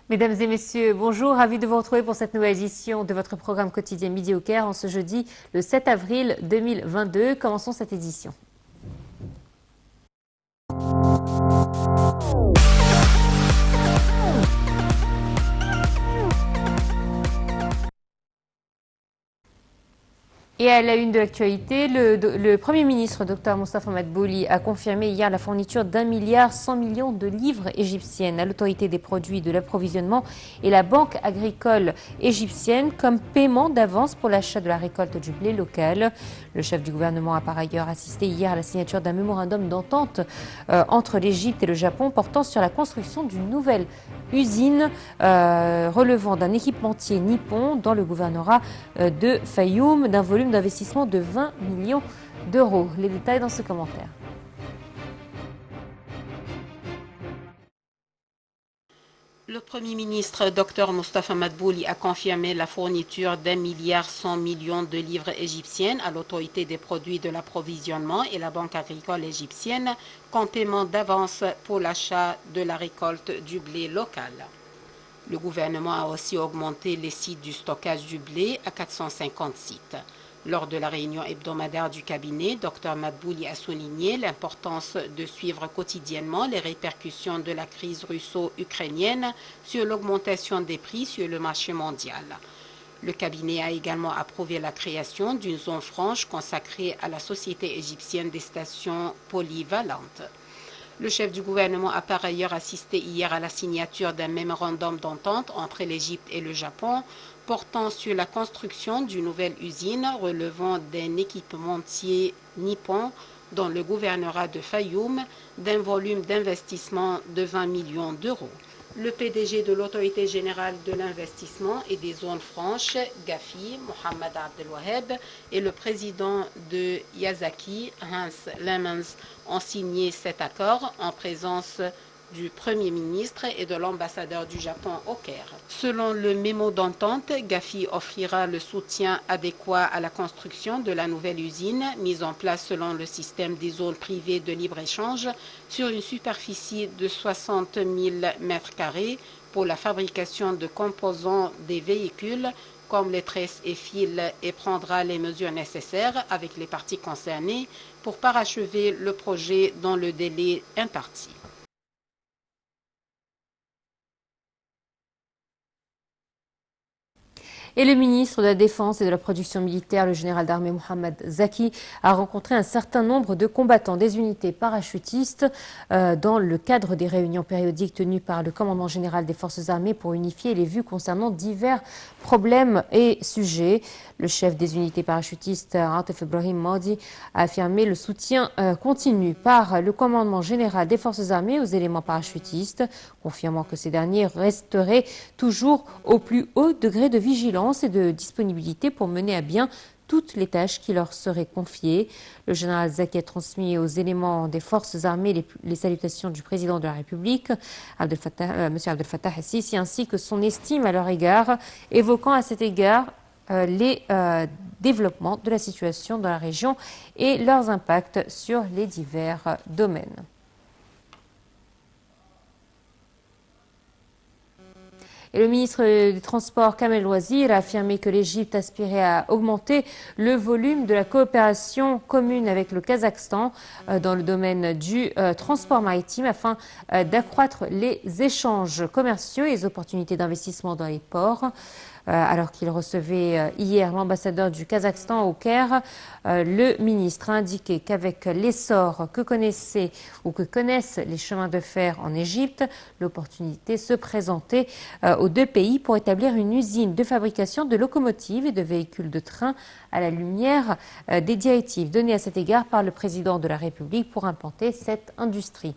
Mesdames et messieurs, bonjour, ravi de vous retrouver pour cette nouvelle édition de votre programme quotidien Midi au Caire en ce jeudi le 7 avril 2022. Commençons cette édition. Et à la une de l'actualité, le Premier ministre, Dr Moustapha Madbouli, a confirmé hier la fourniture d'1,1 milliard de livres égyptiennes à l'autorité des produits de l'approvisionnement et la Banque agricole égyptienne comme paiement d'avance pour l'achat de la récolte du blé local. Le chef du gouvernement a par ailleurs assisté hier à la signature d'un mémorandum d'entente entre l'Égypte et le Japon portant sur la construction d'une nouvelle usine relevant d'un équipementier nippon dans le gouvernorat de Fayoum d'un volume d'investissement de 20 millions d'euros. Les détails dans ce commentaire. Le Premier ministre Dr Moustapha Madbouli a confirmé la fourniture d'1,1 milliard de livres égyptiennes à l'autorité des produits de l'approvisionnement et la Banque agricole égyptienne comme paiement d'avance pour l'achat de la récolte du blé local. Le gouvernement a aussi augmenté les sites du stockage du blé à 450 sites. Lors de la réunion hebdomadaire du cabinet, Dr Madbouli a souligné l'importance de suivre quotidiennement les répercussions de la crise russo-ukrainienne sur l'augmentation des prix sur le marché mondial. Le cabinet a également approuvé la création d'une zone franche consacrée à la Société égyptienne des stations polyvalentes. Le chef du gouvernement a par ailleurs assisté hier à la signature d'un mémorandum d'entente entre l'Égypte et le Japon portant sur la construction d'une nouvelle usine relevant d'un équipementier nippon dans le gouvernorat de Fayoum d'un volume d'investissement de 20 millions d'euros. Le PDG de l'Autorité générale de l'investissement et des zones franches, GAFI, Mohamed Abdelwaheb, et le président de Yazaki, Hans Lemmens, ont signé cet accord en présence du Premier ministre et de l'ambassadeur du Japon au Caire. Selon le mémo d'entente, GAFI offrira le soutien adéquat à la construction de la nouvelle usine mise en place selon le système des zones privées de libre-échange sur une superficie de 60 000 m² pour la fabrication de composants des véhicules comme les tresses et fils et prendra les mesures nécessaires avec les parties concernées pour parachever le projet dans le délai imparti. Et le ministre de la Défense et de la Production militaire, le général d'armée Mohamed Zaki, a rencontré un certain nombre de combattants des unités parachutistes dans le cadre des réunions périodiques tenues par le commandement général des forces armées pour unifier les vues concernant divers problèmes et sujets. Le chef des unités parachutistes, Atif Ibrahim Mahdi, a affirmé le soutien continu par le commandement général des forces armées aux éléments parachutistes, confirmant que ces derniers resteraient toujours au plus haut degré de vigilance et de disponibilité pour mener à bien toutes les tâches qui leur seraient confiées. Le général Zaki a transmis aux éléments des forces armées les salutations du président de la République, M. Abdel Fattah el-Sisi, ainsi que son estime à leur égard, évoquant à cet égard les développements de la situation dans la région et leurs impacts sur les divers domaines. Et le ministre des Transports, Kamel Wazir, a affirmé que l'Égypte aspirait à augmenter le volume de la coopération commune avec le Kazakhstan dans le domaine du transport maritime afin d'accroître les échanges commerciaux et les opportunités d'investissement dans les ports. Alors qu'il recevait hier l'ambassadeur du Kazakhstan au Caire, le ministre a indiqué qu'avec l'essor que connaissent les chemins de fer en Égypte, l'opportunité se présentait aux deux pays pour établir une usine de fabrication de locomotives et de véhicules de train à la lumière des directives données à cet égard par le président de la République pour implanter cette industrie.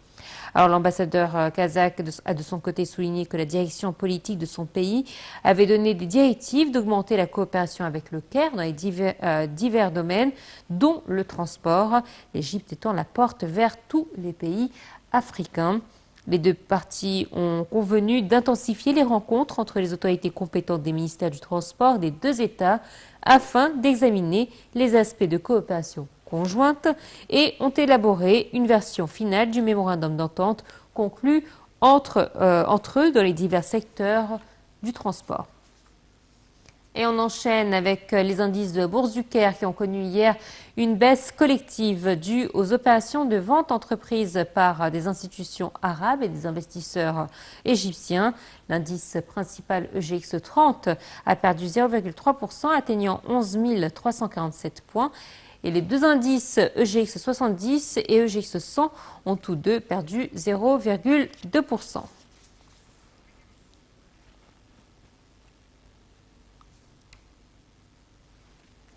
Alors l'ambassadeur kazakh a de son côté souligné que la direction politique de son pays avait donné des directives d'augmenter la coopération avec le Caire dans les divers domaines, dont le transport, l'Égypte étant la porte vers tous les pays africains. Les deux parties ont convenu d'intensifier les rencontres entre les autorités compétentes des ministères du transport des deux États afin d'examiner les aspects de coopération conjointe et ont élaboré une version finale du mémorandum d'entente conclu entre eux dans les divers secteurs du transport. Et on enchaîne avec les indices de Bourse du Caire qui ont connu hier une baisse collective due aux opérations de vente entreprises par des institutions arabes et des investisseurs égyptiens. L'indice principal EGX 30 a perdu 0,3%, atteignant 11 347 points. Et les deux indices EGX 70 et EGX 100 ont tous deux perdu 0,2%.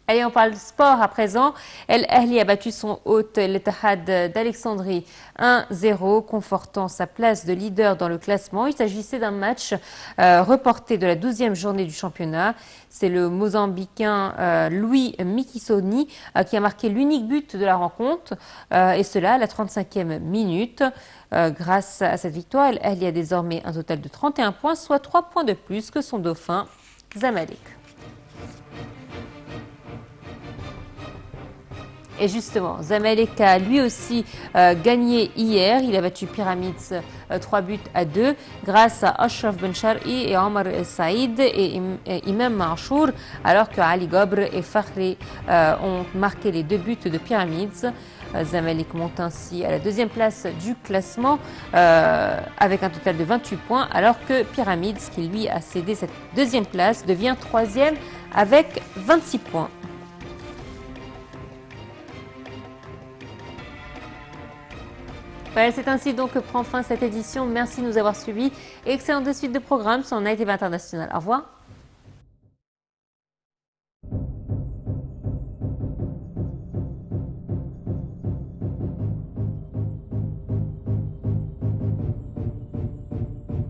Allez, on parle de sport à présent. El Ahly a battu son hôte, l'Ittihad d'Alexandrie, 1-0, confortant sa place de leader dans le classement. Il s'agissait d'un match reporté de la 12e journée du championnat. C'est le Mozambicain Louis Mikisoni qui a marqué l'unique but de la rencontre, et cela à la 35e minute. Grâce à cette victoire, El Ahly a désormais un total de 31 points, soit 3 points de plus que son dauphin Zamalek. Et justement, Zamalek a lui aussi gagné hier. Il a battu Pyramids 3-2 grâce à Ashraf Ben Sharqi et Omar Saïd et Imam Manchour, alors que Ali Gobr et Fakhri ont marqué les 2 buts de Pyramids. Zamalek monte ainsi à la 2e place du classement avec un total de 28 points, alors que Pyramids, qui lui a cédé cette 2e place, devient 3e avec 26 points. Voilà, c'est ainsi donc que prend fin cette édition. Merci de nous avoir suivis. Excellente suite de programmes sur Night TV International. Au revoir.